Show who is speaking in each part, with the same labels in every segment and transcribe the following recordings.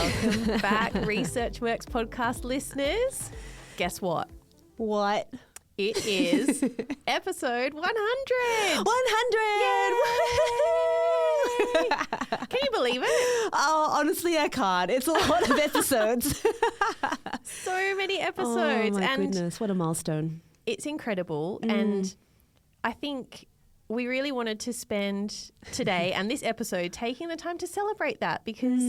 Speaker 1: Welcome back, Research Works podcast listeners. Guess what?
Speaker 2: What?
Speaker 1: It is episode 100.
Speaker 2: 100!
Speaker 1: Can you believe it?
Speaker 2: Oh, honestly, I can't. It's a lot of episodes.
Speaker 1: So many episodes.
Speaker 2: Oh, my
Speaker 1: and
Speaker 2: goodness. What a milestone.
Speaker 1: It's incredible. And I think we really wanted to spend today and this episode taking the time to celebrate that because,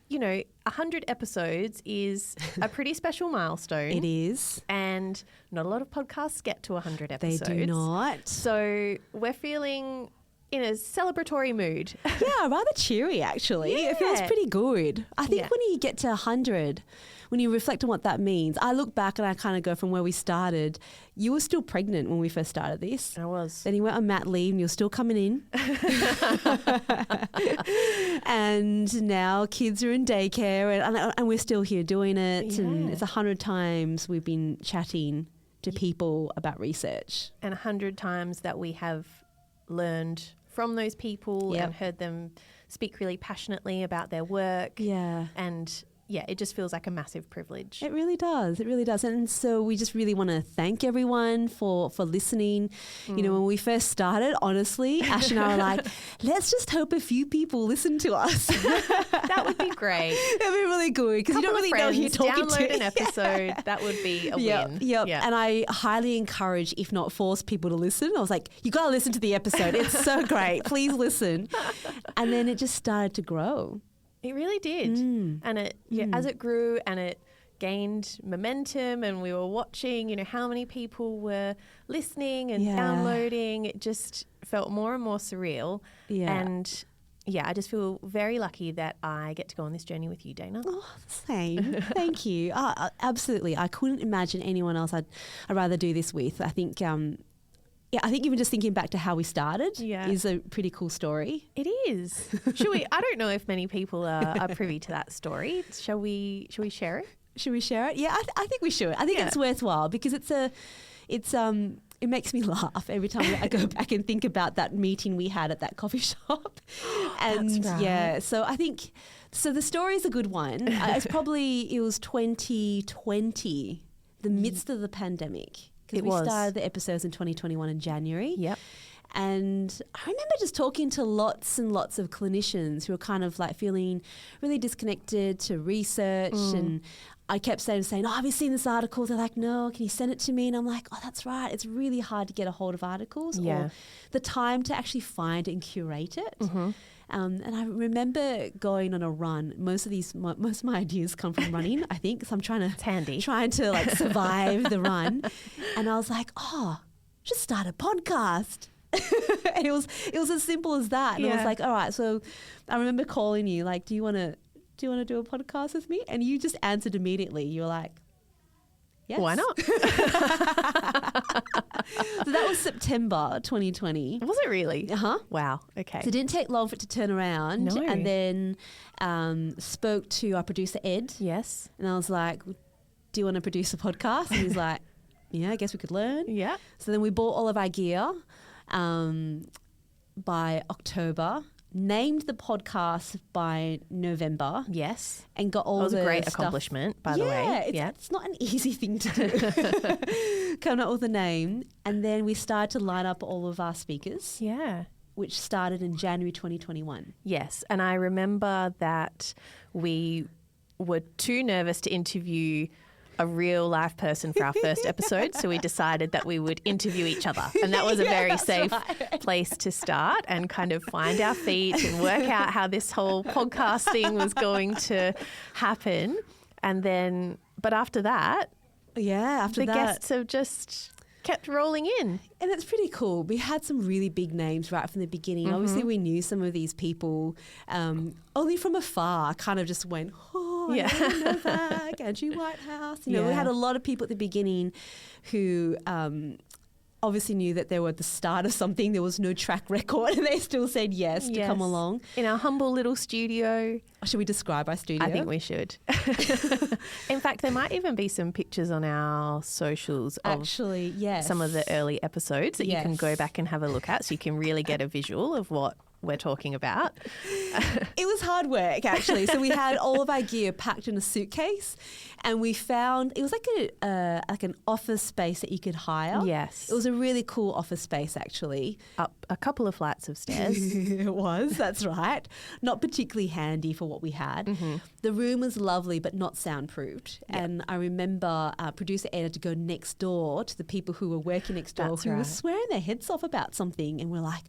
Speaker 1: you know, 100 episodes is a pretty special milestone.
Speaker 2: It is.
Speaker 1: And not a lot of podcasts get to 100 episodes.
Speaker 2: They do not.
Speaker 1: So we're feeling in a celebratory mood.
Speaker 2: Yeah, rather cheery, actually.
Speaker 1: Yeah.
Speaker 2: It feels pretty good. I think
Speaker 1: Yeah.
Speaker 2: when you get to 100, when you reflect on what that means, I look back and I kind of go from where we started. You were still pregnant when we first started this.
Speaker 1: I was.
Speaker 2: Then you went on mat leave and you're still coming in. And now kids are in daycare and we're still here doing it.
Speaker 1: Yeah.
Speaker 2: And it's 100 times we've been chatting to people about research.
Speaker 1: And 100 times that we have learned from those people
Speaker 2: Yep.
Speaker 1: and heard them speak really passionately about their work.
Speaker 2: Yeah.
Speaker 1: And yeah, it just feels like a massive privilege.
Speaker 2: It really does. It really does. And so we just really want to thank everyone for listening. You know, when we first started, honestly, Ash and I were like, let's just hope a few people listen to us.
Speaker 1: That would be great.
Speaker 2: It'd be really good because you don't really know who you're talking
Speaker 1: download
Speaker 2: to.
Speaker 1: an episode. That would be a win.
Speaker 2: Yep.
Speaker 1: Yeah.
Speaker 2: And I highly encourage, if not force people to listen. I was like, you got to listen to the episode. It's so great. Please listen. And then it just started to grow.
Speaker 1: It really did. And it, as it grew and it gained momentum and we were watching, you know, how many people were listening and downloading, it just felt more and more surreal.
Speaker 2: Yeah.
Speaker 1: And yeah, I just feel very lucky that I get to go on this journey with you, Dana.
Speaker 2: Oh, same. Thank you. Absolutely. I couldn't imagine anyone else I'd rather do this with. I think, I think even just thinking back to how we started is a pretty cool story.
Speaker 1: It is. Should we? I don't know if many people are privy to that story. Shall we share it?
Speaker 2: Should we share it? Yeah, I think we should. I think it's worthwhile because it makes me laugh every time I go back and think about that meeting we had at that coffee shop. And
Speaker 1: That's right.
Speaker 2: so I think the story is a good one. It was 2020, the midst of the pandemic. Because we started the episodes in 2021 in January.
Speaker 1: Yep.
Speaker 2: And I remember just talking to lots and lots of clinicians who were kind of like feeling really disconnected to research. And I kept saying, oh, have you seen this article? They're like, no, can you send it to me? And I'm like, oh, that's right. It's really hard to get a hold of articles or the time to actually find and curate it. And I remember going on a run. Most of my ideas come from running, I think. So I'm trying to like survive the run. And I was like, just start a podcast. And it was as simple as that. And I was like, all right. So I remember calling you like, do you want to do a podcast with me? And you just answered immediately. You were like, yes.
Speaker 1: Why not?
Speaker 2: So that was September 2020.
Speaker 1: Was it really?
Speaker 2: Uh-huh.
Speaker 1: Wow. Okay.
Speaker 2: So it didn't take long for it to turn around.
Speaker 1: No.
Speaker 2: And then spoke to our producer, Ed.
Speaker 1: Yes.
Speaker 2: And I was like, do you want to produce a podcast? And he's like, yeah, I guess we could learn.
Speaker 1: Yeah.
Speaker 2: So then we bought all of our gear by October, named the podcast by November.
Speaker 1: Yes.
Speaker 2: And got all the
Speaker 1: That was a great
Speaker 2: stuff.
Speaker 1: accomplishment, by the way.
Speaker 2: It's not an easy thing to do. Coming up with a name. And then we started to line up all of our speakers.
Speaker 1: Yeah.
Speaker 2: Which started in January 2021.
Speaker 1: Yes. And I remember that we were too nervous to interview a real life person for our first episode. So we decided that we would interview each other. And that was a very safe place to start and kind of find our feet and work out how this whole podcast thing was going to happen. And then, but after that, the guests have just kept rolling in.
Speaker 2: And it's pretty cool. We had some really big names right from the beginning. Obviously, we knew some of these people only from afar, kind of just went, Andrew Novak, Andrew Whitehouse. You know, we had a lot of people at the beginning who obviously knew that they were at the start of something. There was no track record and they still said yes to come along.
Speaker 1: In our humble little studio.
Speaker 2: Should we describe our studio?
Speaker 1: I think we should. In fact, there might even be some pictures on our socials of some of the early episodes that you can go back and have a look at so you can really get a visual of what we're talking about.
Speaker 2: It was hard work, actually. So we had all of our gear packed in a suitcase, and we found it was like an office space that you could hire.
Speaker 1: Yes.
Speaker 2: It was a really cool office space, actually.
Speaker 1: Up a couple of flights of stairs.
Speaker 2: It was, that's right. Not particularly handy for what we had.
Speaker 1: Mm-hmm.
Speaker 2: The room was lovely, but not soundproofed.
Speaker 1: Yep.
Speaker 2: And I remember producer Ed had to go next door to the people who were working next door who were swearing their heads off about something. And we're like,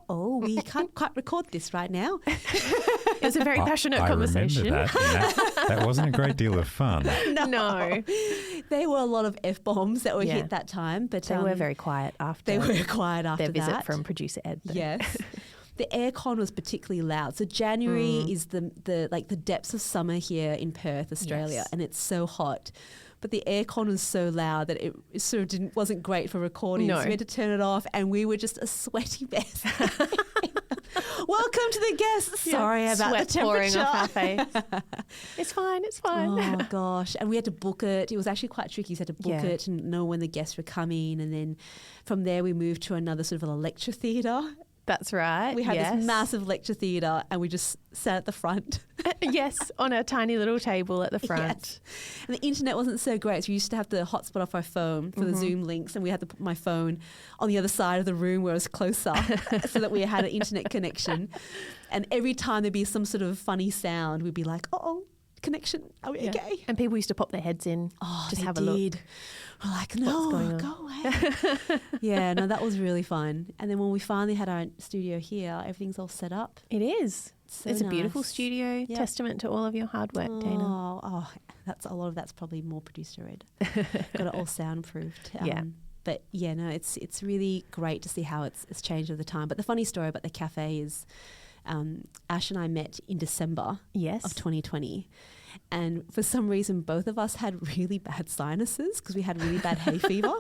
Speaker 2: we can't quite record this right now.
Speaker 1: It was a very passionate conversation.
Speaker 3: I remember that. That wasn't a great deal of fun.
Speaker 1: No.
Speaker 2: There were a lot of F-bombs that were hit that time. But
Speaker 1: they were very quiet after.
Speaker 2: They were quiet after
Speaker 1: their visit
Speaker 2: that.
Speaker 1: from producer Ed. Though.
Speaker 2: Yes. The aircon was particularly loud. So January is the depths of summer here in Perth, Australia, and it's so hot. But the aircon was so loud that it sort of wasn't great for recording.
Speaker 1: No.
Speaker 2: So we had to turn it off, and we were just a sweaty mess. Welcome to the guests. Sorry about
Speaker 1: Sweat
Speaker 2: the temperature.
Speaker 1: pouring off our face. It's fine.
Speaker 2: Oh gosh. And we had to book it. It was actually quite tricky. You had to book it and know when the guests were coming. And then from there we moved to another sort of a lecture theatre.
Speaker 1: That's right.
Speaker 2: We had this massive lecture theatre, and we just sat at the front.
Speaker 1: Yes, on a tiny little table at the front.
Speaker 2: Yes. And the internet wasn't so great, so we used to have to hotspot off our phone for the Zoom links, and we had to put my phone on the other side of the room where it was closer so that we had an internet connection. And every time there'd be some sort of funny sound, we'd be like, connection, are we okay?
Speaker 1: And people used to pop their heads in, just have a look.
Speaker 2: We're like, no, go away. Yeah, no, that was really fun. And then when we finally had our studio here, everything's all set up.
Speaker 1: It is. It's a beautiful
Speaker 2: nice.
Speaker 1: studio, testament to all of your hard work, Dana.
Speaker 2: That's a lot of that's probably more producer Ed. Got it all soundproofed. But yeah, no, it's really great to see how it's changed over the time. But the funny story about the cafe is Ash and I met in December of 2020. And for some reason, both of us had really bad sinuses because we had really bad hay fever.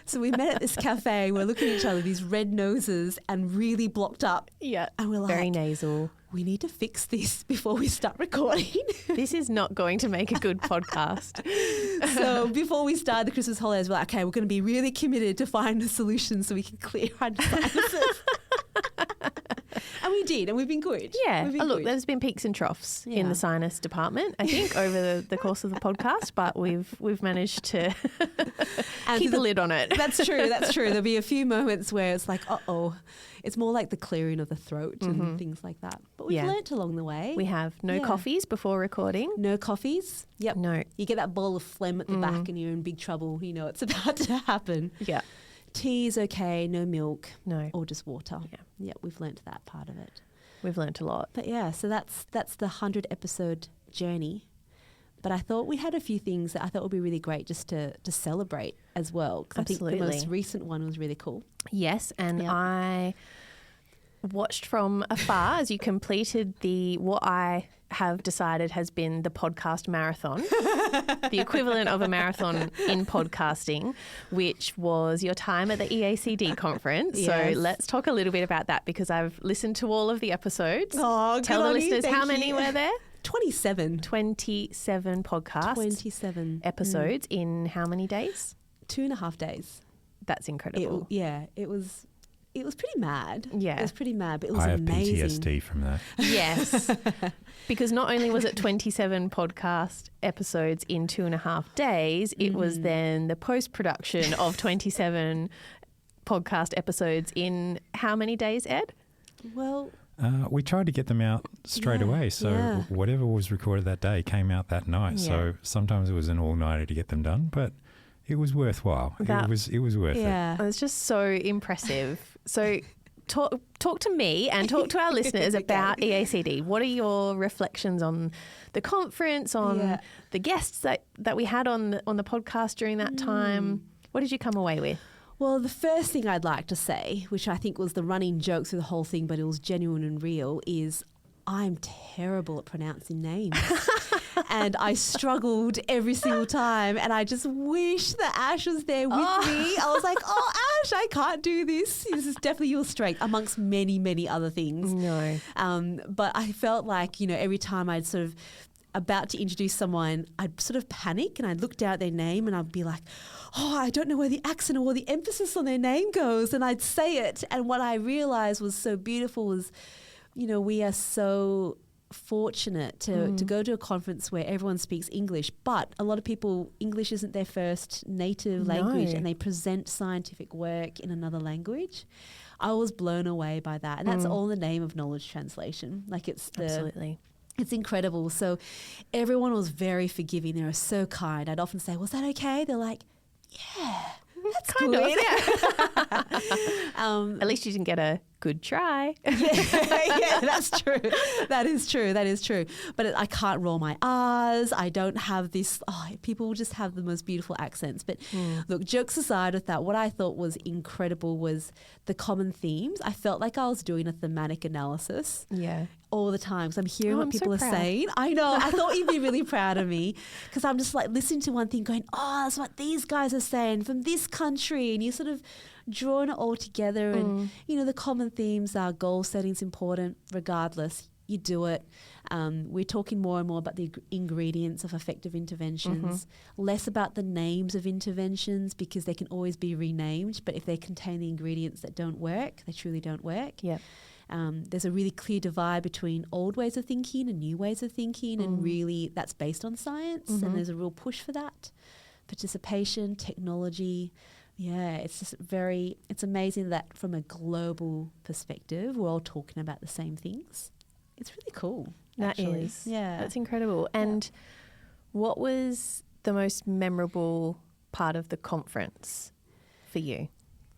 Speaker 2: So we met at this cafe. We're looking at each other, these red noses and really blocked up.
Speaker 1: Yeah.
Speaker 2: And we're like,
Speaker 1: very nasal.
Speaker 2: We need to fix this before we start recording.
Speaker 1: This is not going to make a good podcast.
Speaker 2: So before we started the Christmas holidays, we're like, okay, we're going to be really committed to find a solution so we can clear our sinuses. And we did, and we've been good.
Speaker 1: Yeah. Look, there's been peaks and troughs in the sinus department, I think, over the course of the podcast, but we've managed to keep a lid on it.
Speaker 2: That's true. There'll be a few moments where it's like, it's more like the clearing of the throat and things like that. But we've learnt along the way.
Speaker 1: We have. No coffees before recording.
Speaker 2: No coffees. Yep.
Speaker 1: No.
Speaker 2: You get that bowl of phlegm at the back and you're in big trouble. You know it's about to happen.
Speaker 1: Yeah.
Speaker 2: Tea is okay, no milk.
Speaker 1: No.
Speaker 2: Or just water.
Speaker 1: Yeah,
Speaker 2: we've learnt that part of it.
Speaker 1: We've learnt a lot.
Speaker 2: But yeah, so that's the 100 episode journey. But I thought we had a few things that I thought would be really great just to celebrate as well. Because I think the most recent one was really cool.
Speaker 1: Yes, and I watched from afar as you completed what I have decided has been the podcast marathon, the equivalent of a marathon in podcasting, which was your time at the EACD conference.
Speaker 2: Yes.
Speaker 1: So let's talk a little bit about that because I've listened to all of the episodes.
Speaker 2: Oh,
Speaker 1: Tell the listeners how many were there?
Speaker 2: 27.
Speaker 1: 27 podcasts.
Speaker 2: 27
Speaker 1: episodes in how many days?
Speaker 2: 2.5 days.
Speaker 1: That's incredible.
Speaker 2: It was pretty mad.
Speaker 1: Yeah.
Speaker 2: It was pretty mad, but it was
Speaker 3: I have
Speaker 2: amazing.
Speaker 3: PTSD from that.
Speaker 1: Yes. Because not only was it 27 podcast episodes in 2.5 days, it was then the post-production of 27 podcast episodes in how many days, Ed?
Speaker 2: Well,
Speaker 3: we tried to get them out straight away. So whatever was recorded that day came out that night. Yeah. So sometimes it was an all-nighter to get them done, but it was worthwhile. It was worth it.
Speaker 1: It was just so impressive. So talk to me and talk to our listeners about EACD. What are your reflections on the conference, on the guests that we had on the podcast during that time? What did you come away with?
Speaker 2: Well, the first thing I'd like to say, which I think was the running joke through the whole thing, but it was genuine and real, is I'm terrible at pronouncing names. And I struggled every single time. And I just wish that Ash was there with me. I was like, Ash, I can't do this. This is definitely your strength, amongst many, many other things.
Speaker 1: No.
Speaker 2: But I felt like, every time I'd sort of about to introduce someone, I'd sort of panic and I'd look down at their name and I'd be like, oh, I don't know where the accent or the emphasis on their name goes. And I'd say it. And what I realized was so beautiful was, we are so fortunate to go to a conference where everyone speaks English, but a lot of people, English isn't their first native language, and they present scientific work in another language. I was blown away by that. And that's all in the name of knowledge translation. Like
Speaker 1: Absolutely.
Speaker 2: It's incredible. So everyone was very forgiving. They were so kind. I'd often say, was that okay? They're like, yeah, that's
Speaker 1: kind
Speaker 2: good.
Speaker 1: of, yeah. At least you didn't get a good try.
Speaker 2: Yeah, that's true. That is true. But I can't roll my R's. I don't have this, people just have the most beautiful accents. But look, jokes aside with that, what I thought was incredible was the common themes. I felt like I was doing a thematic analysis.
Speaker 1: Yeah.
Speaker 2: All the time, because I'm hearing what people are
Speaker 1: proud.
Speaker 2: saying. I know. I thought you'd be really proud of me, because I'm just like listening to one thing going, oh, that's what these guys are saying from this country. And you sort of drawing it all together. And, the common themes are goal setting's important regardless. You do it. We're talking more and more about the ingredients of effective interventions, less about the names of interventions, because they can always be renamed. But if they contain the ingredients that don't work, they truly don't work.
Speaker 1: Yeah.
Speaker 2: There's a really clear divide between old ways of thinking and new ways of thinking, and really that's based on science, and there's a real push for that. Participation, technology, it's just it's amazing that from a global perspective, we're all talking about the same things. It's really cool.
Speaker 1: That
Speaker 2: actually.
Speaker 1: is.
Speaker 2: Yeah.
Speaker 1: That's incredible. And what was the most memorable part of the conference for you?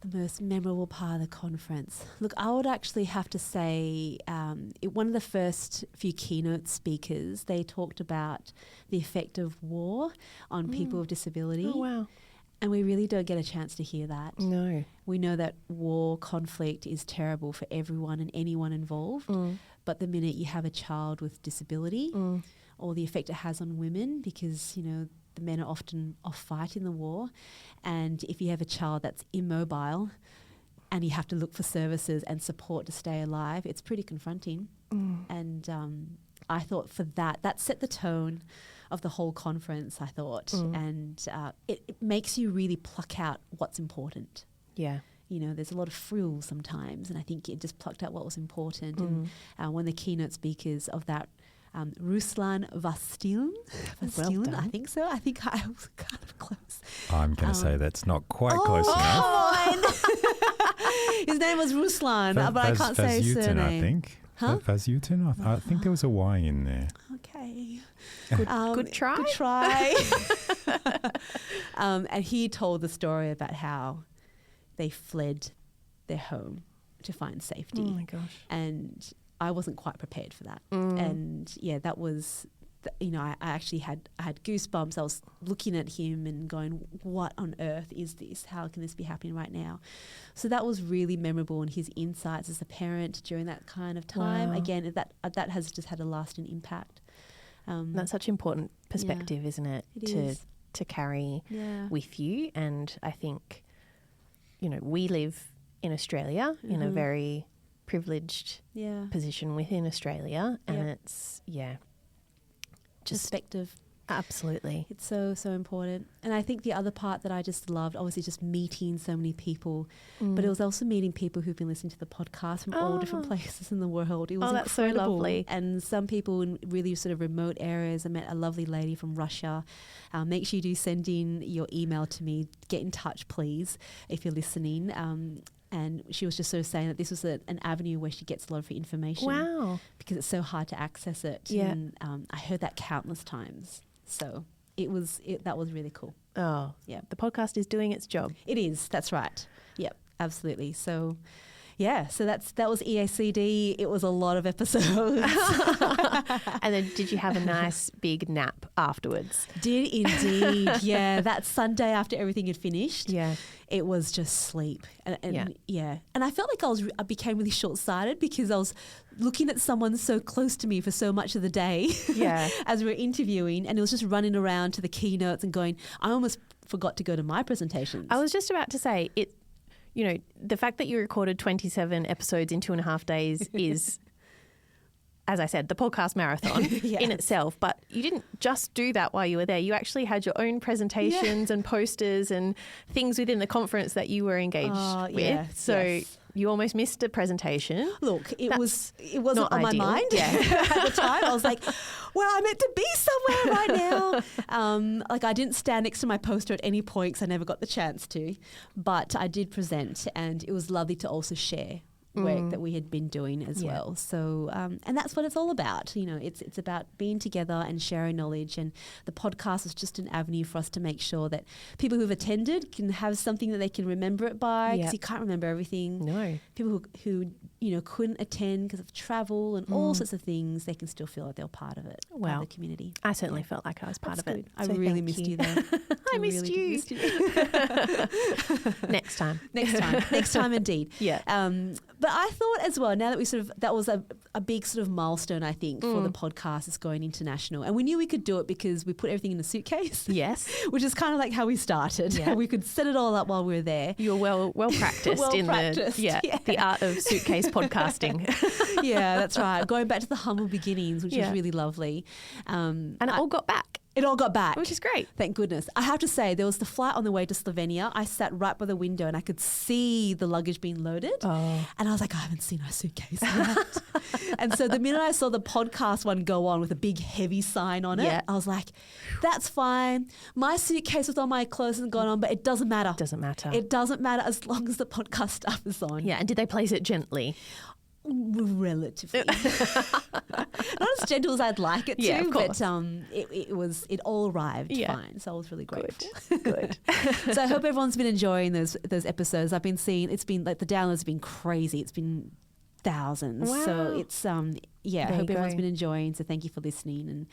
Speaker 2: The most memorable part of the conference. Look, I would actually have to say one of the first few keynote speakers, they talked about the effect of war on people with disability.
Speaker 1: Oh, wow.
Speaker 2: And we really don't get a chance to hear that.
Speaker 1: No.
Speaker 2: We know that war, conflict is terrible for everyone and anyone involved. But the minute you have a child with disability or the effect it has on women, because, the men are often off fighting the war. And if you have a child that's immobile and you have to look for services and support to stay alive, it's pretty confronting. And I thought for that set the tone of the whole conference, I thought. And it makes you really pluck out what's important.
Speaker 1: Yeah.
Speaker 2: There's a lot of frills sometimes, and I think it just plucked out what was important. And one of the keynote speakers of that, Ruslan Vastilin, I think so. I think I was kind of close.
Speaker 3: I'm going to say that's not quite close enough.
Speaker 2: His name was Ruslan, but I can't say his surname.
Speaker 3: I think.
Speaker 2: Huh?
Speaker 3: Vasyutin? I think there was a Y in there.
Speaker 2: Okay.
Speaker 1: Good try.
Speaker 2: Good try. And he told the story about how they fled their home to find safety.
Speaker 1: Oh my gosh.
Speaker 2: And I wasn't quite prepared for that. And that was, I actually had goosebumps. I was looking at him and going, what on earth is this? How can this be happening right now? So that was really memorable, and his insights as a parent during that kind of time.
Speaker 1: Wow.
Speaker 2: Again, that has just had a lasting impact.
Speaker 1: That's such important perspective, isn't it? To carry with you. And I think, we live in Australia in a very privileged position within Australia, and it's just
Speaker 2: perspective.
Speaker 1: Absolutely.
Speaker 2: It's so important. And I think the other part that I just loved, obviously just meeting so many people, but it was also meeting people who've been listening to the podcast from all different places in the world. It was
Speaker 1: that's
Speaker 2: incredible.
Speaker 1: so lovely.
Speaker 2: And some people in really sort of remote areas. I met a lovely lady from Russia. Make sure you do send in your email to me. Get in touch, please, if you're listening. And she was just sort of saying that this was an avenue where she gets a lot of information.
Speaker 1: Wow.
Speaker 2: Because it's so hard to access it.
Speaker 1: Yeah.
Speaker 2: And I heard that countless times. So that was really cool.
Speaker 1: Oh, yeah. The podcast is doing its job.
Speaker 2: It is. That's right. Yep, absolutely. So, so that was EACD. It was a lot of episodes.
Speaker 1: And then did you have a nice big nap afterwards?
Speaker 2: Did indeed. Yeah, that Sunday after everything had finished.
Speaker 1: Yeah.
Speaker 2: It was just sleep. And I felt like I became really short-sighted because I was looking at someone so close to me for so much of the day as we were interviewing, and it was just running around to the keynotes and going, I almost forgot to go to my presentations.
Speaker 1: I was just about to say, the fact that you recorded 27 episodes in 2.5 days is as I said, the podcast marathon in itself, but you didn't just do that while you were there. You actually had your own presentations and posters and things within the conference that you were engaged with. So you almost missed a presentation.
Speaker 2: Look, it wasn't on my mind at the time. I was like, well, I'm meant to be somewhere right now. I didn't stand next to my poster at any point because I never got the chance to, but I did present, and it was lovely to also share work that we had been doing as well. So, and that's what it's all about. You know, it's about being together and sharing knowledge, and the podcast is just an avenue for us to make sure that people who've attended can have something that they can remember it by, because you can't remember everything.
Speaker 1: No.
Speaker 2: People who couldn't attend because of travel and all sorts of things, they can still feel like they're part of it, part of the community.
Speaker 1: I certainly felt like I was part of it.
Speaker 2: I really missed you though.
Speaker 1: I missed you. Next time.
Speaker 2: Next time indeed.
Speaker 1: Yeah.
Speaker 2: But I thought as well, now that that was a big sort of milestone, I think, for the podcast is going international. And we knew we could do it because we put everything in a suitcase.
Speaker 1: Yes.
Speaker 2: Which is kind of like how we started.
Speaker 1: Yeah.
Speaker 2: We could set it all up while we were there.
Speaker 1: You were well practiced the art of suitcase podcasting.
Speaker 2: Yeah, that's right. Going back to the humble beginnings, which was really lovely.
Speaker 1: And it all got back.
Speaker 2: It all got back.
Speaker 1: Which is great.
Speaker 2: Thank goodness. I have to say, there was the flight on the way to Slovenia. I sat right by the window and I could see the luggage being loaded. Oh. And I was like, I haven't seen our suitcase yet. And so the minute I saw the podcast one go on with a big heavy sign on it, I was like, that's fine. My suitcase with all my clothes hasn't gone on, but it doesn't matter.
Speaker 1: It doesn't
Speaker 2: matter as long as the podcast stuff is on.
Speaker 1: Yeah. And did they place it gently?
Speaker 2: Relatively. Not as gentle as I'd like it to, but it all arrived fine. So I was really grateful.
Speaker 1: Good.
Speaker 2: So I hope everyone's been enjoying those episodes. I've been seeing, it's been like the downloads have been crazy. It's been thousands.
Speaker 1: Wow.
Speaker 2: So it's I hope everyone's been enjoying. So thank you for listening.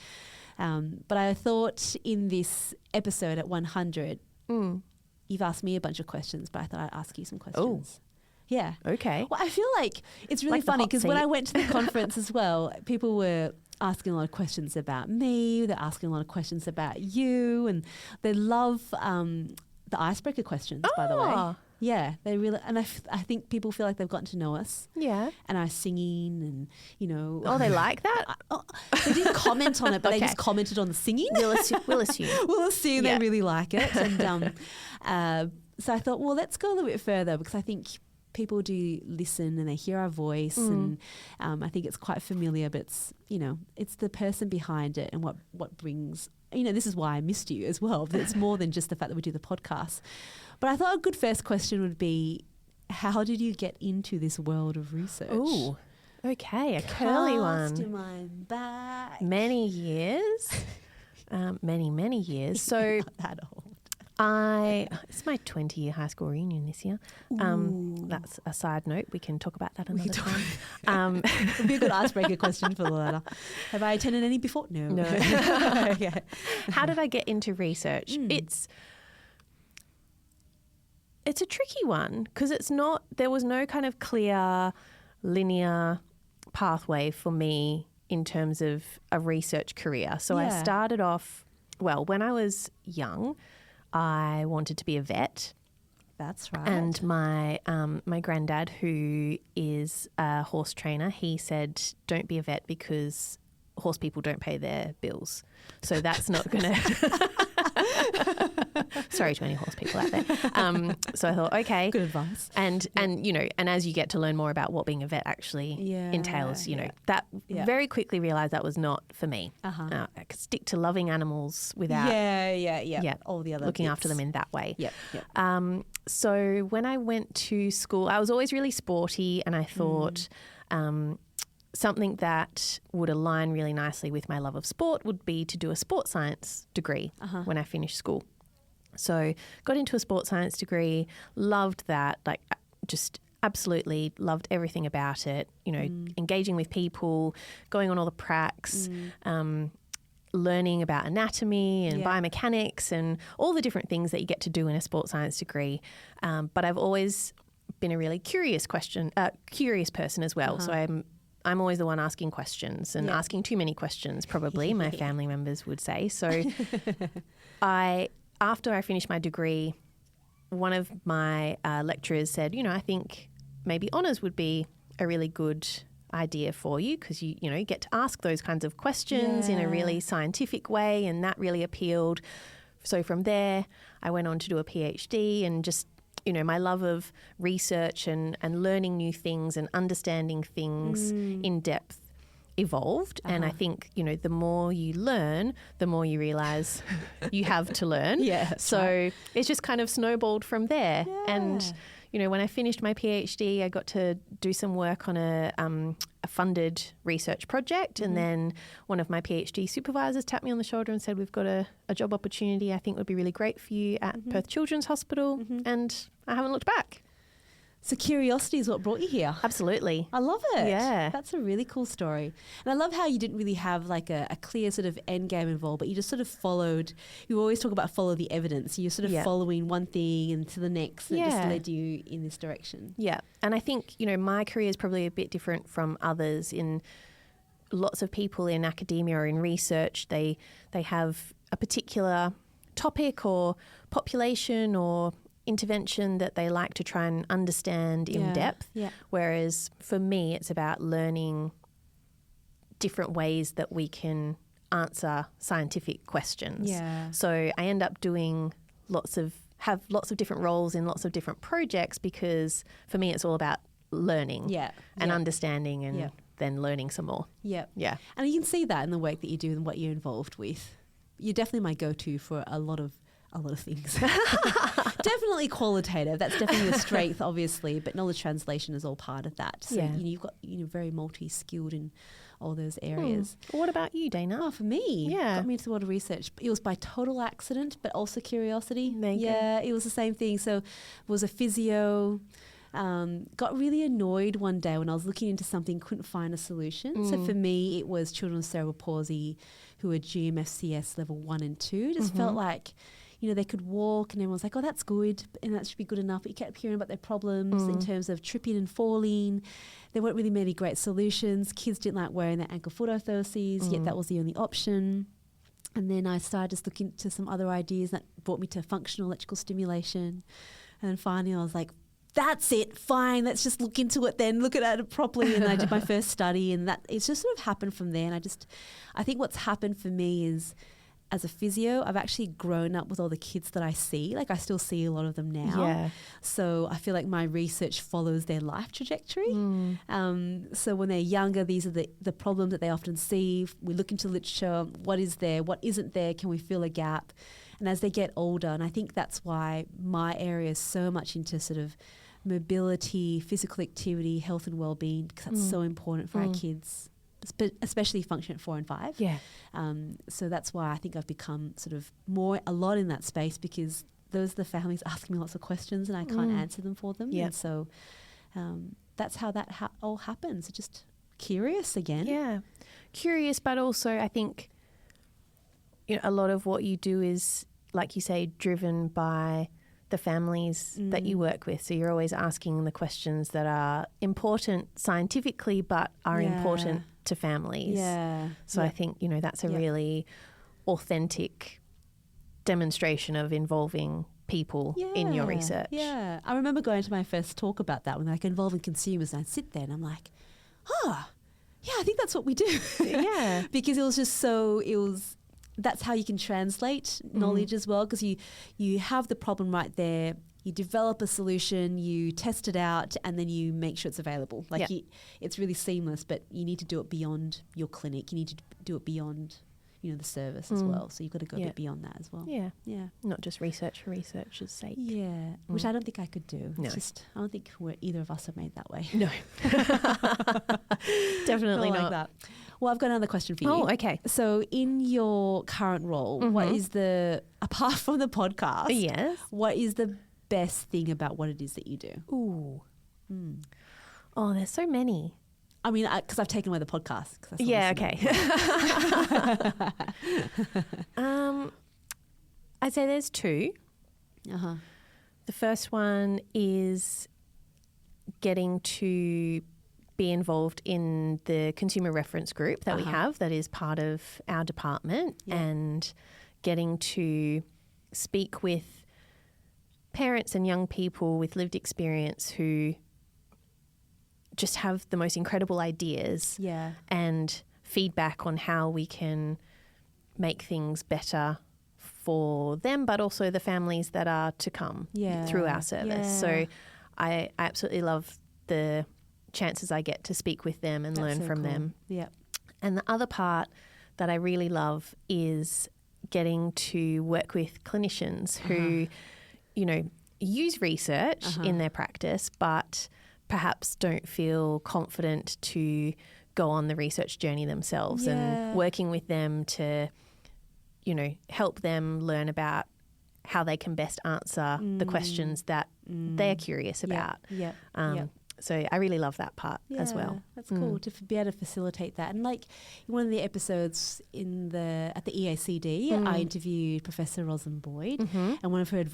Speaker 2: And but I thought in this episode at 100, you've asked me a bunch of questions, but I thought I'd ask you some questions. Yeah.
Speaker 1: Okay.
Speaker 2: Well, I feel like it's really funny because when I went to the conference as well, people were asking a lot of questions about me. They're asking a lot of questions about you, and they love the icebreaker questions, by the way. Yeah, they really, and I think people feel like they've gotten to know us. Yeah. And our singing and,
Speaker 1: Oh, they like that?
Speaker 2: They didn't comment on it, but they just commented on the singing.
Speaker 1: We'll assume.
Speaker 2: We'll assume they really like it. And so I thought, well, let's go a little bit further because I think people do listen and they hear our voice and I think it's quite familiar, but it's the person behind it and what brings, this is why I missed you as well, but it's more than just the fact that we do the podcast. But I thought a good first question would be, how did you get into this world of research?
Speaker 1: Oh, okay, a curly one.
Speaker 2: Cast your mind back.
Speaker 1: Many years. Many years. So
Speaker 2: not that old.
Speaker 1: It's my 20-year high school reunion this year. That's a side note. We can talk about that another time.
Speaker 2: It'd be a good icebreaker question for the latter. Have I attended any before? No.
Speaker 1: Okay. How did I get into research? It's a tricky one because there was no kind of clear linear pathway for me in terms of a research career. So I started off, when I was young, I wanted to be a vet.
Speaker 2: That's right.
Speaker 1: And my granddad, who is a horse trainer, he said, don't be a vet because horse people don't pay their bills. So that's not going to... Sorry to any horse people out there. So I thought, okay.
Speaker 2: Good advice.
Speaker 1: And as you get to learn more about what being a vet actually entails, that very quickly realised that was not for me. I could stick to loving animals without
Speaker 2: all the other
Speaker 1: looking
Speaker 2: bits.
Speaker 1: after them in that way.
Speaker 2: Yep.
Speaker 1: So when I went to school, I was always really sporty, and I thought something that would align really nicely with my love of sport would be to do a sports science degree when I finished school. So got into a sports science degree, loved that, just absolutely loved everything about it, engaging with people, going on all the pracs, learning about anatomy and biomechanics and all the different things that you get to do in a sports science degree. But I've always been a really curious person as well. So I'm always the one asking questions and asking too many questions, probably, my family members would say. So after I finished my degree, one of my lecturers said, I think maybe honours would be a really good idea for you because you get to ask those kinds of questions in a really scientific way, and that really appealed. So from there, I went on to do a PhD, and just, my love of research and learning new things and understanding things in depth evolved. And I think, the more you learn, the more you realise you have to learn. So it's just kind of snowballed from there. And, when I finished my PhD, I got to do some work on a funded research project. And then one of my PhD supervisors tapped me on the shoulder and said, we've got a job opportunity I think would be really great for you at Perth Children's Hospital. And I haven't looked back.
Speaker 2: So curiosity is what brought you here.
Speaker 1: Absolutely.
Speaker 2: I love it.
Speaker 1: Yeah.
Speaker 2: That's a really cool story. And I love how you didn't really have like a clear sort of end game involved, but you just sort of followed. You always talk about follow the evidence. You're sort of following one thing and to the next, and it just led you in this direction. Yeah.
Speaker 1: And I think, my career is probably a bit different from others. In lots of people in academia or in research, they have a particular topic or population or intervention that they like to try and understand in depth. Whereas for me, it's about learning different ways that we can answer scientific questions. So I end up doing have lots of different roles in lots of different projects, because for me, it's all about learning and understanding and then learning some more.
Speaker 2: And you can see that in the work that you do and what you're involved with. You're definitely my go-to for a lot of things. Definitely qualitative. That's definitely a strength, obviously, but knowledge translation is all part of that. So you've got very multi-skilled in all those areas.
Speaker 1: What about you, Dana?
Speaker 2: Oh, for me, got me into a lot of research. It was by total accident, but also curiosity. It was the same thing. So was a physio. Got really annoyed one day when I was looking into something, couldn't find a solution. So for me, it was children with cerebral palsy who are GMFCS level 1 and 2. Just felt like, they could walk and everyone was like, oh, that's good and that should be good enough. But you kept hearing about their problems in terms of tripping and falling. There weren't really many great solutions. Kids didn't like wearing their ankle foot orthoses, yet that was the only option. And then I started just looking into some other ideas that brought me to functional electrical stimulation. And then finally I was like, that's it, fine, let's just look into it then, look at it properly. And I did my first study, and that it's just sort of happened from there. And I think what's happened for me is, as a physio, I've actually grown up with all the kids that I see. Like I still see a lot of them now. So I feel like my research follows their life trajectory. So when they're younger, these are the problems that they often see. We look into literature, what is there, what isn't there, can we fill a gap? And as they get older, and I think that's why my area is so much into sort of mobility, physical activity, health and well-being, because that's so important for our kids, especially function at 4 and 5. So that's why I think I've become sort of a lot in that space, because those are the families asking me lots of questions and I can't answer them for them. And so that's how that all happens. Just curious again.
Speaker 1: Curious, but also I think a lot of what you do is, like you say, driven by the families that you work with. So you're always asking the questions that are important scientifically but are important to families. So I think, that's a really authentic demonstration of involving people in your research.
Speaker 2: I remember going to my first talk about that when involving consumers, and I'd sit there and I'm like, I think that's what we do. Because it was just that's how you can translate knowledge as well, because you have the problem right there, you develop a solution, you test it out, and then you make sure it's available. It's really seamless, but you need to do it beyond your clinic. You need to do it beyond, the service as well. So you've got to go a bit beyond that as well.
Speaker 1: Not just research for research's sake.
Speaker 2: Which I don't think I could do. No. I don't think either of us are made that way.
Speaker 1: No. Definitely not.
Speaker 2: Like that. Well, I've got another question for you.
Speaker 1: Oh, okay.
Speaker 2: So in your current role, what is apart from the podcast, what is the best thing about what it is that you do?
Speaker 1: Ooh. Oh, there's so many.
Speaker 2: I mean, because I've taken away the podcast.
Speaker 1: Okay. I'd say there's two. The first one is getting to be involved in the consumer reference group that we have that is part of our department, and getting to speak with parents and young people with lived experience who just have the most incredible ideas and feedback on how we can make things better for them, but also the families that are to come through our service. So I absolutely love the chances I get to speak with them and learn from them.
Speaker 2: Yeah.
Speaker 1: And the other part that I really love is getting to work with clinicians who, you know, use research in their practice, but perhaps don't feel confident to go on the research journey themselves, and working with them to, you know, help them learn about how they can best answer the questions that they're curious about. So I really love that part as well.
Speaker 2: That's cool to be able to facilitate that. And like in one of the episodes at the EACD, I interviewed Professor Rosalyn Boyd, and one of her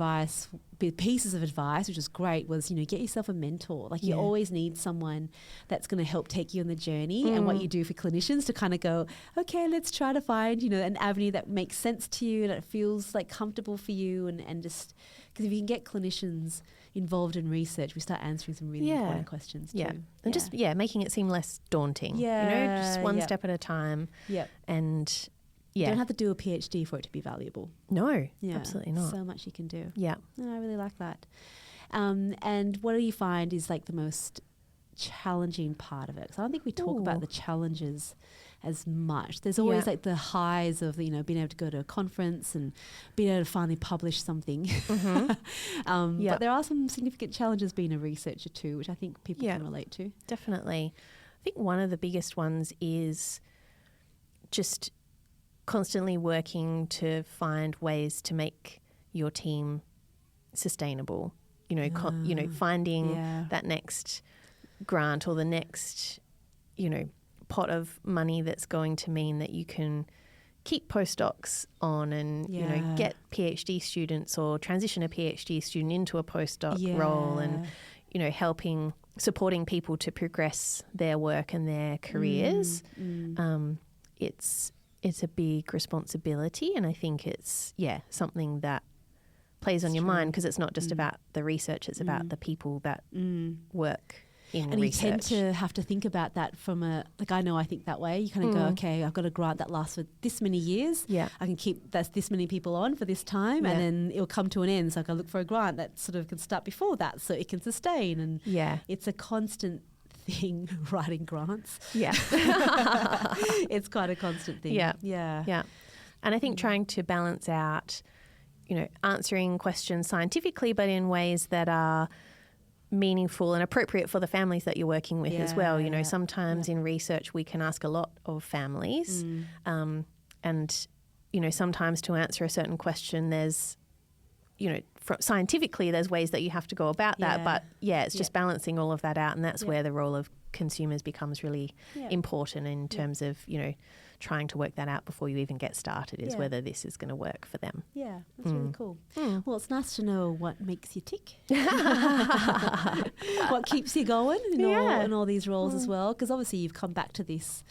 Speaker 2: pieces of advice, which was great, was, you know, get yourself a mentor. Like you always need someone that's going to help take you on the journey, and what you do for clinicians to kind of go, okay, let's try to find, you know, an avenue that makes sense to you and it feels like comfortable for you, and just because if you can get clinicians involved in research, we start answering some really important questions too.
Speaker 1: And just making it seem less daunting. You know, just one step at a time. And you
Speaker 2: don't have to do a PhD for it to be valuable.
Speaker 1: No, absolutely not.
Speaker 2: So much you can do.
Speaker 1: Yeah.
Speaker 2: I really like that. And what do you find is like the most challenging part of it? Because I don't think we talk about the challenges as much. There's always like the highs of, you know, being able to go to a conference and being able to finally publish something. But there are some significant challenges being a researcher too, which I think people can relate to.
Speaker 1: Definitely. I think one of the biggest ones is just constantly working to find ways to make your team sustainable. You know, finding that next grant or the next, you know, pot of money that's going to mean that you can keep postdocs on and, you know, get PhD students or transition a PhD student into a postdoc role, and, you know, supporting people to progress their work and their careers. It's a big responsibility, and I think it's, something that plays on your mind, because it's not just about the research, it's about the people that work in
Speaker 2: and
Speaker 1: research.
Speaker 2: You tend to have to think about that from I think that way. You kind of go, okay, I've got a grant that lasts for this many years. I can keep this many people on for this time, and then it'll come to an end. So I can look for a grant that sort of can start before that, so it can sustain. And it's a constant thing, writing grants. It's quite a constant thing.
Speaker 1: And I think trying to balance out, you know, answering questions scientifically, but in ways that are meaningful and appropriate for the families that you're working with as well. You know, sometimes in research we can ask a lot of families, and, you know, sometimes to answer a certain question there's, you know, scientifically there's ways that you have to go about that, but it's just balancing all of that out, and that's where the role of consumers becomes really important in terms of, you know, trying to work that out before you even get started, is whether this is going to work for them.
Speaker 2: That's really cool. Well, it's nice to know what makes you tick, what keeps you going in all these roles as well, because obviously you've come back to this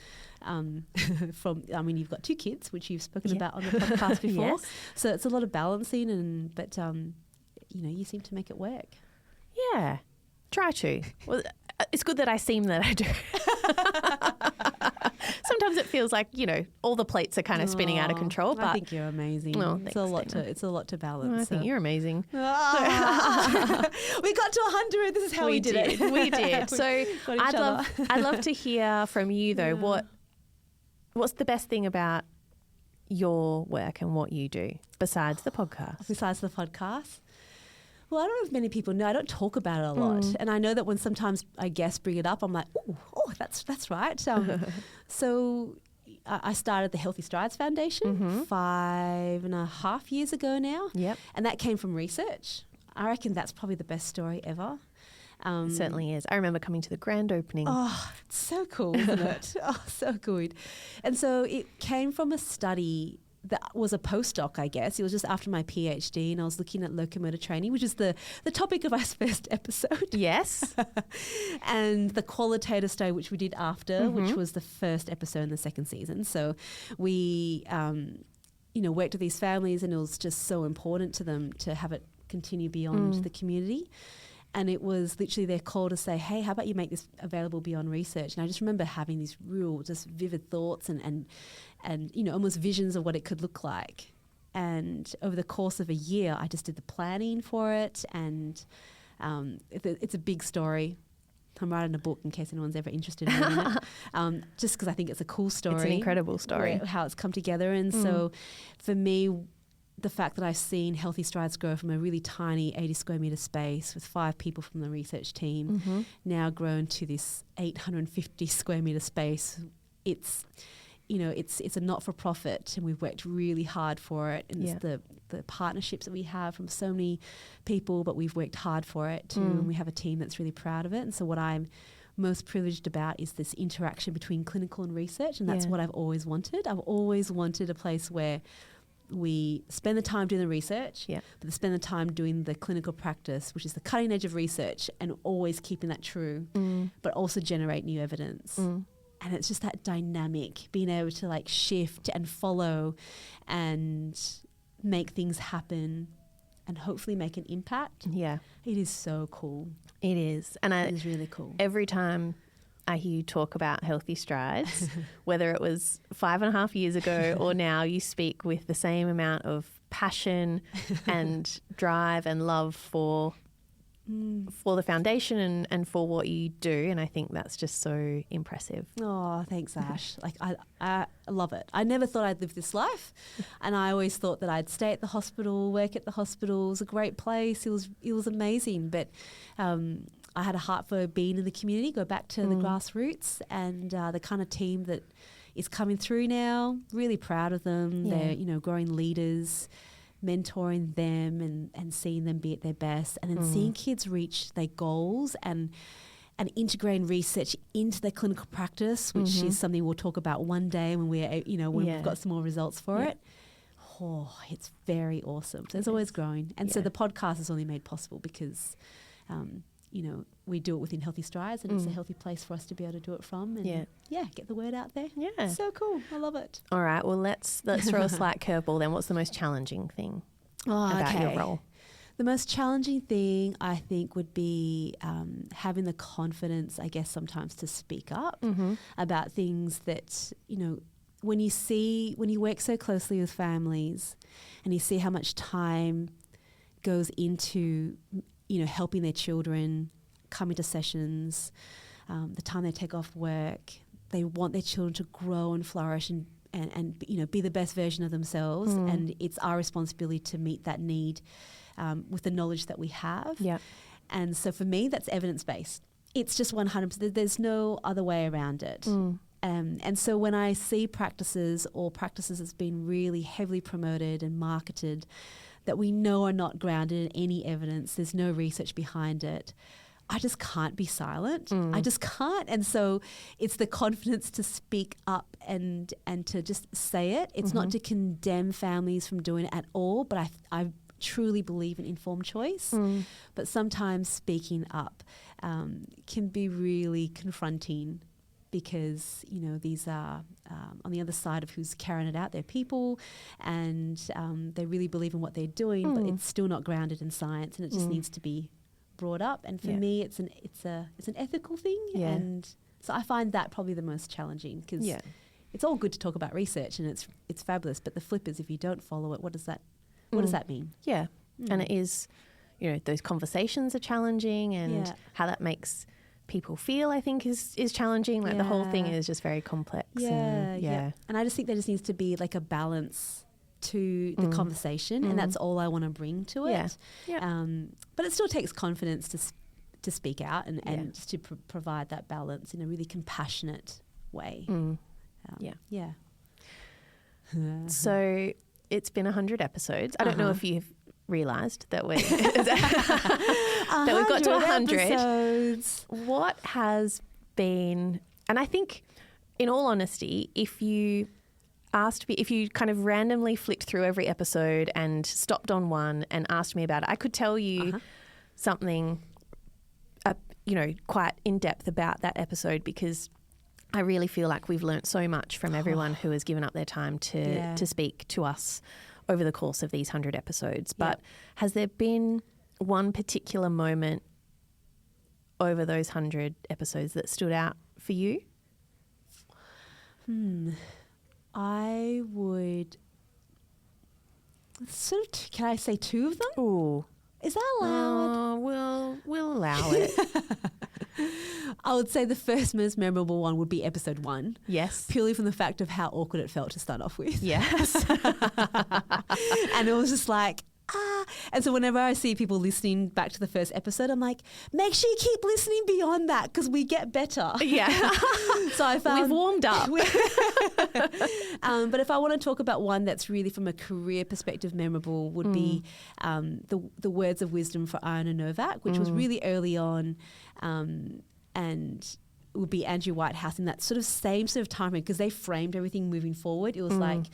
Speaker 2: you've got 2 kids, which you've spoken about on the podcast before. So it's a lot of balancing, but you know, you seem to make it work.
Speaker 1: Try to. Well, it's good that I seem that I do. Sometimes it feels like, you know, all the plates are kind of spinning out of control. But
Speaker 2: I think you're amazing. It's a lot to balance.
Speaker 1: I think you're amazing.
Speaker 2: We got to 100. This is how we did it.
Speaker 1: We did. So I'd love to hear from you though. What's the best thing about your work and what you do besides the podcast?
Speaker 2: Besides the podcast? Well, I don't know if many people know. I don't talk about it a lot. And I know that when sometimes I guests bring it up, I'm like, oh, that's right. So I started the Healthy Strides Foundation 5.5 years ago now. And that came from research. I reckon that's probably the best story ever.
Speaker 1: It certainly is. I remember coming to the grand opening.
Speaker 2: Oh, it's so cool, isn't it? Oh, so good. And so it came from a study that was a postdoc, I guess. It was just after my PhD, and I was looking at locomotor training, which is the topic of our first episode.
Speaker 1: Yes.
Speaker 2: And the qualitative study, which we did after, which was the first episode in the second season. So we, you know, worked with these families, and it was just so important to them to have it continue beyond the community. And it was literally their call to say, hey, how about you make this available beyond research? And I just remember having these real just vivid thoughts and almost visions of what it could look like. And over the course of a year, I just did the planning for it. And it's a big story. I'm writing a book in case anyone's ever interested in it, just because I think it's a cool story.
Speaker 1: It's an incredible story.
Speaker 2: How it's come together. And so for me, the fact that I've seen Healthy Strides grow from a really tiny 80 square metre space with 5 people from the research team now grown to this 850 square metre space, it's a not-for-profit, and we've worked really hard for it. And it's the partnerships that we have from so many people, but we've worked hard for it too. And we have a team that's really proud of it. And so what I'm most privileged about is this interaction between clinical and research, and that's what I've always wanted. I've always wanted a place where we spend the time doing the research, but spend the time doing the clinical practice, which is the cutting edge of research, and always keeping that true, but also generate new evidence. And it's just that dynamic, being able to like shift and follow and make things happen and hopefully make an impact. Yeah. It is so cool.
Speaker 1: It is. And
Speaker 2: it is really cool.
Speaker 1: Every time I hear you talk about Healthy Strides, whether it was 5.5 years ago or now, you speak with the same amount of passion and drive and love for the foundation and for what you do, and I think that's just so impressive.
Speaker 2: Oh, thanks, Ash. Like I love it. I never thought I'd live this life, and I always thought that I'd stay at the hospital, work at the hospital. It was a great place. It was amazing, but I had a heart for being in the community, go back to the grassroots, and the kind of team that is coming through now. Really proud of them. Yeah. They're growing leaders, mentoring them and seeing them be at their best, and then seeing kids reach their goals and integrating research into their clinical practice, which is something we'll talk about one day when we've got some more results for it. Oh, it's very awesome. So it's always growing. And so the podcast is only made possible because we do it within Healthy Strides, and it's a healthy place for us to be able to do it from and get the word out there. Yeah. So cool. I love it.
Speaker 1: All right. Well, let's throw a slight curveball then. What's the most challenging thing about your role?
Speaker 2: The most challenging thing, I think, would be having the confidence, I guess, sometimes to speak up about things that, when you work so closely with families and you see how much time goes into, helping their children come into sessions, the time they take off work, they want their children to grow and flourish and be the best version of themselves. And it's our responsibility to meet that need with the knowledge that we have. Yeah. And so for me, that's evidence-based. It's just 100%. There's no other way around it. And so when I see practices that's been really heavily promoted and marketed that we know are not grounded in any evidence, there's no research behind it, I just can't be silent. I just can't. And so it's the confidence to speak up and to just say it. It's not to condemn families from doing it at all, but I truly believe in informed choice. But sometimes speaking up can be really confronting, because these are on the other side of who's carrying it out. They're people, and they really believe in what they're doing, but it's still not grounded in science, and it just needs to be brought up. And for me, it's an ethical thing, and so I find that probably the most challenging, because it's all good to talk about research and it's fabulous, but the flip is, if you don't follow it, what does that mean? Yeah,
Speaker 1: and it is, those conversations are challenging, and how that makes people feel, I think, is challenging. Like the whole thing is just very complex.
Speaker 2: And I just think there just needs to be like a balance to the conversation, and that's all I want to bring to it. But it still takes confidence to speak out and just to provide that balance in a really compassionate way.
Speaker 1: So it's been 100 episodes. I don't know if you've realised that we've got to 100 episodes. What has been, and I think, in all honesty, if you kind of randomly flicked through every episode and stopped on one and asked me about it, I could tell you something, quite in depth about that episode, because I really feel like we've learnt so much from everyone who has given up their time to speak to us over the course of these 100 episodes. But has there been one particular moment over those 100 episodes that stood out for you?
Speaker 2: I would sort of, can I say 2 of them?
Speaker 1: Ooh.
Speaker 2: Is that allowed?
Speaker 1: We'll allow it.
Speaker 2: I would say the first most memorable one would be episode 1.
Speaker 1: Yes.
Speaker 2: Purely from the fact of how awkward it felt to start off with.
Speaker 1: Yes.
Speaker 2: And it was just like, And so whenever I see people listening back to the first episode, I'm like, make sure you keep listening beyond that because we get better.
Speaker 1: Yeah.
Speaker 2: So I found
Speaker 1: we've warmed up.
Speaker 2: But if I want to talk about one that's really from a career perspective memorable would be the words of wisdom for Iona Novak, which was really early on, and it would be Andrew Whitehouse in that sort of same sort of time because they framed everything moving forward. It was like,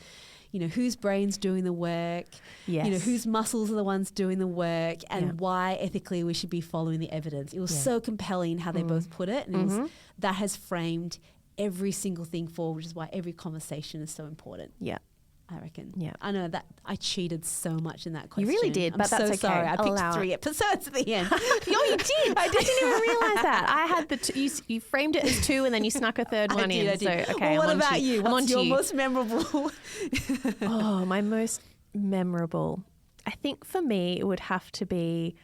Speaker 2: you know, whose brain's doing the work,
Speaker 1: Yes.
Speaker 2: you know, whose muscles are the ones doing the work and why ethically we should be following the evidence. It was so compelling how they both put it. And it was, that has framed every single thing forward, which is why every conversation is so important.
Speaker 1: Yeah.
Speaker 2: I reckon.
Speaker 1: Yeah.
Speaker 2: I know that I cheated so much in that question.
Speaker 1: You really did,
Speaker 2: I'm
Speaker 1: but that's
Speaker 2: so
Speaker 1: okay.
Speaker 2: sorry. I
Speaker 1: I'll
Speaker 2: picked
Speaker 1: allow
Speaker 2: 3 episodes at the end.
Speaker 1: You did. I didn't even realise that. I had you framed it as 2 and then you snuck a third one in.
Speaker 2: I did.
Speaker 1: So, okay,
Speaker 2: well, what
Speaker 1: I'm
Speaker 2: about you? What's your most memorable?
Speaker 1: Oh, my most memorable. I think for me it would have to be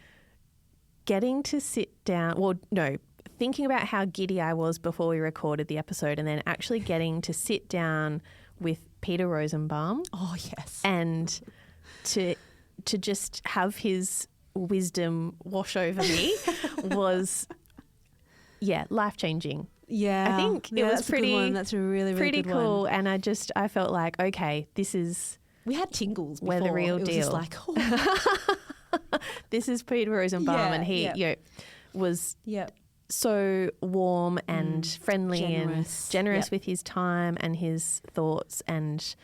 Speaker 1: getting to sit down. Well, no, thinking about how giddy I was before we recorded the episode and then actually getting to sit down with Peter Rosenbaum.
Speaker 2: Oh, yes.
Speaker 1: And to just have his wisdom wash over me was, life-changing.
Speaker 2: Yeah.
Speaker 1: I think it was
Speaker 2: that's
Speaker 1: pretty,
Speaker 2: a good one. That's a really, really
Speaker 1: pretty
Speaker 2: good
Speaker 1: cool.
Speaker 2: one.
Speaker 1: And I felt like, okay, this is
Speaker 2: We had tingles before.
Speaker 1: We're the real
Speaker 2: it was
Speaker 1: deal.
Speaker 2: just like, oh.
Speaker 1: this is Peter Rosenbaum, and he was so warm and friendly and generous with his time and his thoughts, and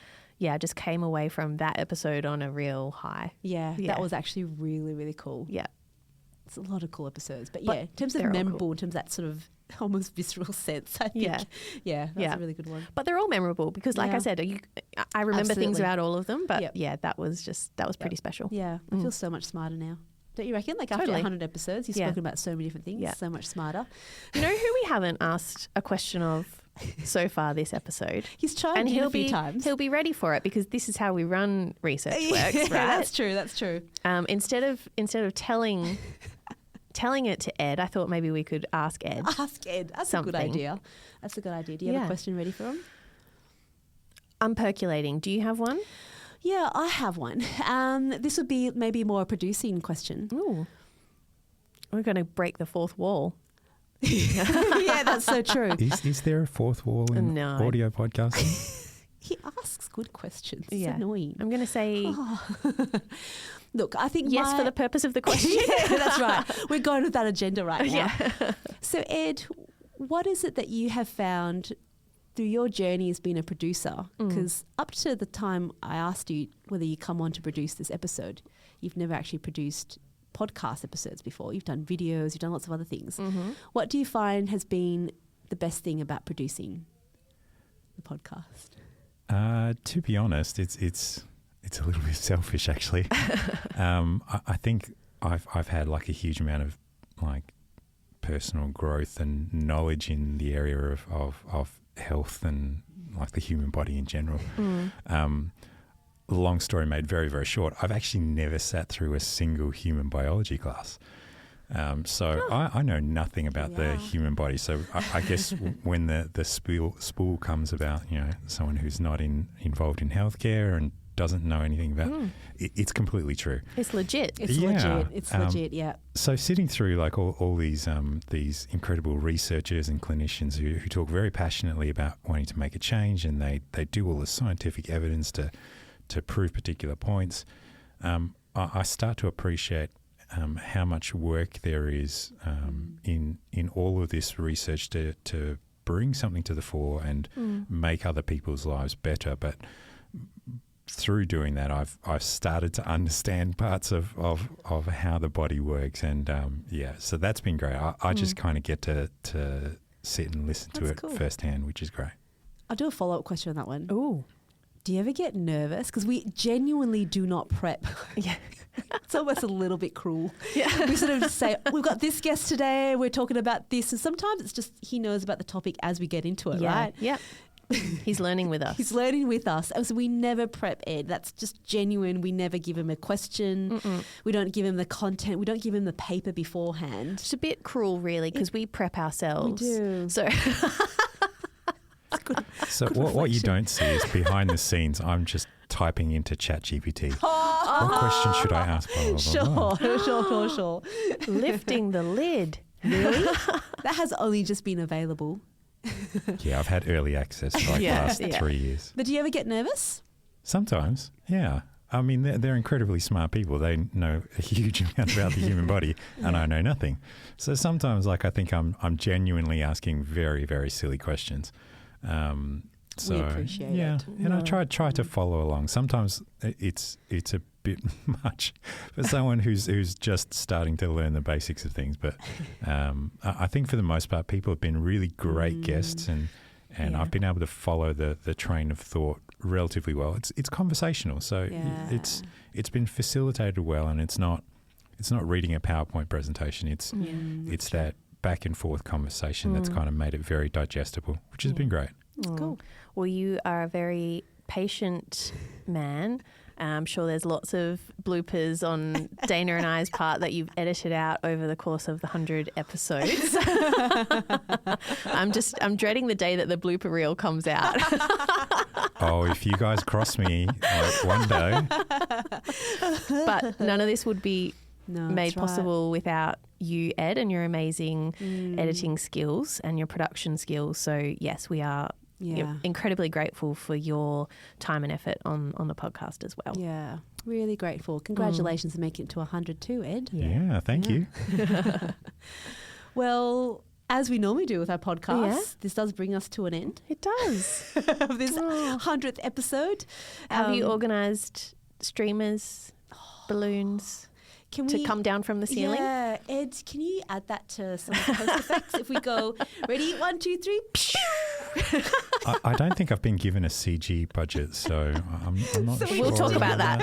Speaker 1: just came away from that episode on a real high.
Speaker 2: Yeah, that was actually really, really cool. Yeah. It's a lot of cool episodes. But in terms of memorable, cool. In terms of that sort of almost visceral sense, I think. That's a really good one.
Speaker 1: But they're all memorable because, like I said, I remember things about all of them, but that was pretty special.
Speaker 2: Yeah, I feel so much smarter now. Don't you reckon? Like after 100 episodes, you've spoken about so many different things, so much smarter.
Speaker 1: You know who we haven't asked a question of so far this episod?
Speaker 2: He's tried and a few times.
Speaker 1: He'll be ready for it because this is how we run research works, right?
Speaker 2: That's true.
Speaker 1: Instead of telling it to Ed, I thought maybe we could ask Ed.
Speaker 2: That's
Speaker 1: something.
Speaker 2: a good idea. Do you have a question ready for him?
Speaker 1: I'm percolating. Do you have one?
Speaker 2: Yeah, I have one. This would be maybe more a producing question.
Speaker 1: Ooh. We're going to break the fourth wall.
Speaker 2: Yeah, that's so true.
Speaker 3: Is there a fourth wall in audio podcasting?
Speaker 2: He asks good questions. It's annoying.
Speaker 1: I'm going to say...
Speaker 2: Look, I think
Speaker 1: yes for the purpose of the question.
Speaker 2: That's right. We're going with that agenda right now. Yeah. So, Ed, what is it that you have found through your journey as being a producer? Because up to the time I asked you whether you come on to produce this episode, you've never actually produced podcast episodes before. You've done videos, you've done lots of other things. What do you find has been the best thing about producing the podcast?
Speaker 3: To be honest, it's a little bit selfish actually. I think I've had like a huge amount of like personal growth and knowledge in the area of health and like the human body in general. Long story made very, very short, I've actually never sat through a single human biology class. I know nothing about the human body. So I guess when the spool comes about, you know, someone who's not involved in healthcare and doesn't know anything about it's completely true.
Speaker 1: It's legit.
Speaker 2: It's legit, yeah.
Speaker 3: So sitting through like all these incredible researchers and clinicians who talk very passionately about wanting to make a change, and they do all the scientific evidence to prove particular points, I start to appreciate how much work there is in all of this research to bring something to the fore and make other people's lives better. But through doing that, I've started to understand parts of how the body works, and so that's been great. I just kind of get to sit and listen to it firsthand, which is great.
Speaker 2: I'll do a follow-up question on that one.
Speaker 1: Ooh.
Speaker 2: Do you ever get nervous? Because we genuinely do not prep It's almost a little bit cruel.
Speaker 1: Yeah.
Speaker 2: We sort of just say, we've got this guest today, we're talking about this. And sometimes it's just he knows about the topic as we get into it, right?
Speaker 1: Yep. He's learning with us.
Speaker 2: He's learning with us. So we never prep Ed. That's just genuine. We never give him a question. We don't give him the content. We don't give him the paper beforehand.
Speaker 1: It's a bit cruel, really, because we prep ourselves.
Speaker 2: We do.
Speaker 1: So,
Speaker 3: So what you don't see is behind the scenes, I'm just typing into ChatGPT. What question should I ask? Blah, blah, blah, blah.
Speaker 2: Sure.
Speaker 1: lifting the lid.
Speaker 2: Really? That has only just been available.
Speaker 3: Yeah, I've had early access for like the last 3 years.
Speaker 2: But do you ever get nervous?
Speaker 3: Sometimes, yeah. I mean, they're incredibly smart people. They know a huge amount about the human body, and I know nothing. So sometimes, like, I think I'm genuinely asking very, very silly questions. So
Speaker 2: we appreciate
Speaker 3: yeah,
Speaker 2: it.
Speaker 3: and I try to follow along. Sometimes it's a bit much for someone who's just starting to learn the basics of things. But I think for the most part, people have been really great guests, and I've been able to follow the train of thought relatively well. It's conversational, so it's been facilitated well, and it's not reading a PowerPoint presentation. It's that back and forth conversation that's kind of made it very digestible, which has been great.
Speaker 2: Cool.
Speaker 1: Well, you are a very patient man. I'm sure there's lots of bloopers on Dana and I's part that you've edited out over the course of the 100 episodes. I'm dreading the day that the blooper reel comes out.
Speaker 3: Oh, if you guys cross me like one day.
Speaker 1: But none of this would be made
Speaker 2: that's right.
Speaker 1: possible without you, Ed, and your amazing editing skills and your production skills. So yes, we are incredibly grateful for your time and effort on the podcast as well.
Speaker 2: Yeah, really grateful. Congratulations on making it to 100 too, Ed.
Speaker 3: Yeah, thank you.
Speaker 2: Well, as we normally do with our podcast, this does bring us to an end
Speaker 1: It does.
Speaker 2: of this 100th episode.
Speaker 1: Have you organised streamers, balloons to come down from the ceiling?
Speaker 2: Yeah, Ed, can you add that to some of the post effects? If we go, ready, 1, 2, 3.
Speaker 3: I don't think I've been given a CG budget, so I'm not sure.
Speaker 1: We'll talk about that.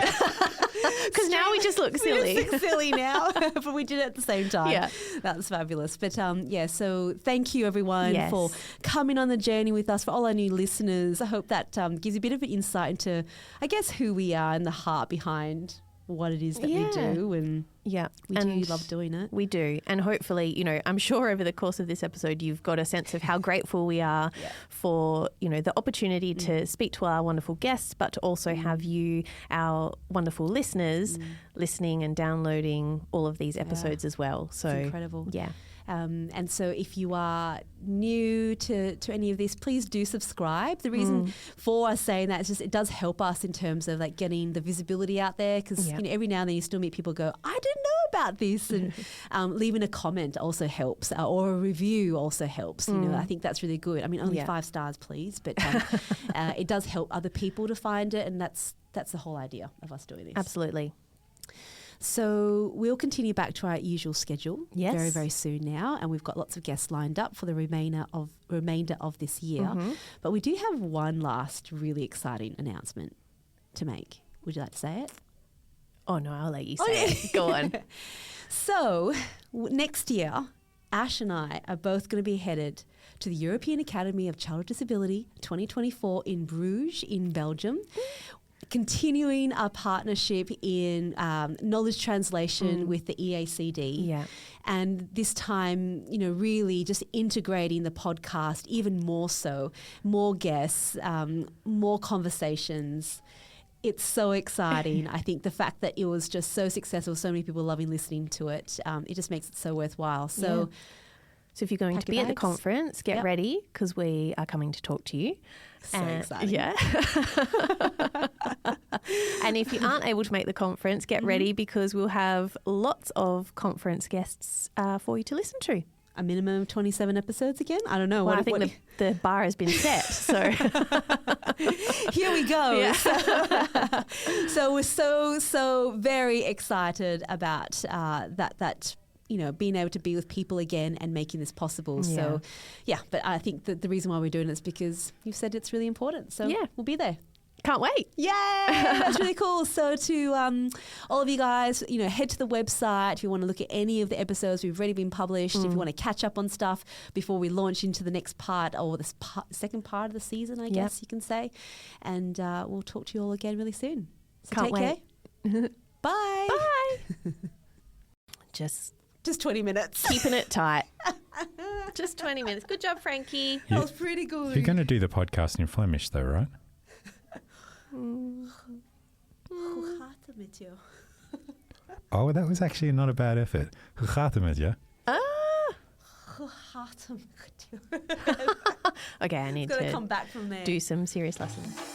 Speaker 1: Because now we just look silly.
Speaker 2: We just look silly now, but we did it at the same time.
Speaker 1: Yeah.
Speaker 2: That's fabulous. But so thank you everyone for coming on the journey with us, for all our new listeners. I hope that gives you a bit of an insight into, I guess, who we are and the heart behind what it is that we do. And we do love doing it.
Speaker 1: We do. And hopefully, I'm sure over the course of this episode, you've got a sense of how grateful we are for, the opportunity to speak to our wonderful guests, but to also have you, our wonderful listeners, listening and downloading all of these episodes as well. So
Speaker 2: it's incredible.
Speaker 1: Yeah.
Speaker 2: And so if you are new to any of this, please do subscribe. The reason for us saying that is just it does help us in terms of like getting the visibility out there, because every now and then you still meet people who go, I didn't know about this, and leaving a comment also helps, or a review also helps. I think that's really good. I mean, only 5 stars, please, but it does help other people to find it, and that's the whole idea of us doing this.
Speaker 1: Absolutely.
Speaker 2: So we'll continue back to our usual schedule very, very soon now, and we've got lots of guests lined up for the remainder of this year. But we do have one last really exciting announcement to make. Would you like to say it?
Speaker 1: Oh, no, I'll let you say it. Go on.
Speaker 2: So next year, Ash and I are both going to be headed to the European Academy of Child with Disability 2024 in Bruges in Belgium. Continuing our partnership in knowledge translation with the EACD. Yeah. And this time, really just integrating the podcast even more so, more guests, more conversations. It's so exciting. I think the fact that it was just so successful, so many people loving listening to it, it just makes it so worthwhile. So
Speaker 1: if you're going to be at the conference, get ready, because we are coming to talk to you.
Speaker 2: So exciting.
Speaker 1: Yeah. And if you aren't able to make the conference, get ready, because we'll have lots of conference guests for you to listen to.
Speaker 2: A minimum of 27 episodes again? I don't know.
Speaker 1: Well, I think the bar has been set. So
Speaker 2: here we go. Yeah. So we're so very excited about that being able to be with people again and making this possible. Yeah. So, but I think that the reason why we're doing it is because you've said it's really important. So we'll be there.
Speaker 1: Can't wait.
Speaker 2: Yay! That's really cool. So to all of you guys, head to the website if you want to look at any of the episodes we've already been published, if you want to catch up on stuff before we launch into the next part or the second part of the season, I guess you can say. And we'll talk to you all again really soon. So
Speaker 1: Can't
Speaker 2: take care. Bye.
Speaker 1: Bye. Just
Speaker 2: 20 minutes.
Speaker 1: keeping it tight. Just 20 minutes. Good job, Frankie.
Speaker 2: That was pretty good.
Speaker 3: You're going to do the podcast in Flemish though, right?
Speaker 2: Hoe gaat het met jou?
Speaker 3: Oh, that was actually not a bad effort. Hoe gaat het met je?
Speaker 2: Hoe gaat het met jou?
Speaker 1: Okay, I need
Speaker 2: Got to
Speaker 1: to
Speaker 2: come back from there.
Speaker 1: do some serious lessons.